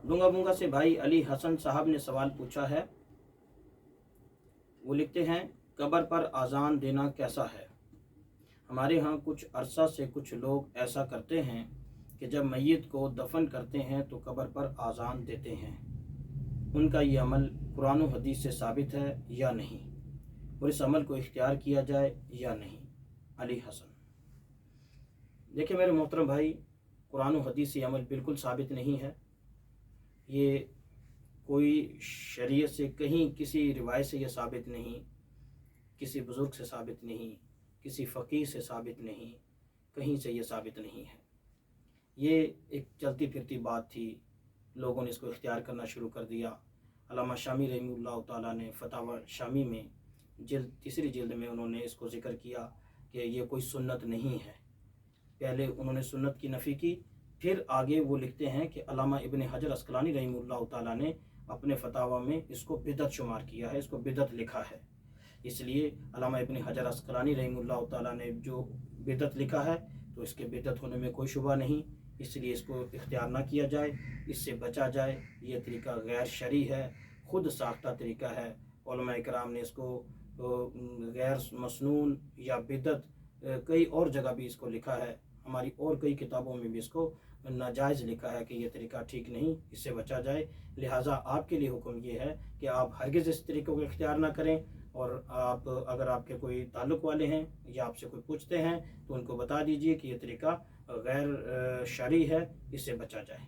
डूंगा बूंगा से भाई अली हसन साहब ने सवाल पूछा है। वो लिखते हैं, कब्र पर आज़ान देना कैसा है? हमारे यहाँ कुछ अरसा से कुछ लोग ऐसा करते हैं कि जब मैयत को दफन करते हैं तो कब्र पर आज़ान देते हैं। उनका ये अमल कुरान और हदीस से साबित है या नहीं, और इस अमल को इख्तियार किया जाए या नहीं? अली हसन। देखिए मेरे मोहतरम भाई, कुरान और हदीस से अमल बिल्कुल साबित नहीं है। ये कोई शरीयत से कहीं किसी रिवायत से ये साबित नहीं, किसी बुज़ुर्ग से साबित नहीं, किसी फ़कीह से साबित नहीं, कहीं से ये साबित नहीं है। ये एक चलती फिरती बात थी, लोगों ने इसको इख्तियार करना शुरू कर दिया। अल्लामा शामी रहमतुल्लाह ताला ने फतावा शामी में तीसरी जिल्द में उन्होंने इसको ज़िक्र किया कि ये कोई सुन्नत नहीं है। पहले उन्होंने सुन्नत की नफ़ी की, फिर आगे वो लिखते हैं कि अल्लामा इब्न हजर अस्कलानी रहमतुल्लाह ताला ने अपने फतावा में इसको बिदअत शुमार किया है, इसको बिदअत लिखा है। इसलिए अल्लामा इब्न हजर अस्कलानी रहमतुल्लाह ताला ने जो बिदअत लिखा है तो इसके बिदअत होने में कोई शुबा नहीं, इसलिए इसको इख्तियार ना किया जाए, इससे बचा जाए। ये तरीका गैर शरई है, ख़ुद साख्ता तरीका है। उलमा इकराम ने इसको गैर मसनून या बिदअत कई और जगह भी इसको लिखा है, हमारी और कई किताबों में भी इसको नाजायज़ लिखा है कि यह तरीका ठीक नहीं, इससे बचा जाए। लिहाजा आपके लिए हुक्म ये है कि आप हरगिज़ इस तरीक़े को इख्तियार ना करें, और आप अगर आपके कोई ताल्लुक़ वाले हैं या आपसे कोई पूछते हैं तो उनको बता दीजिए कि यह तरीका गैर शरई है, इससे बचा जाए।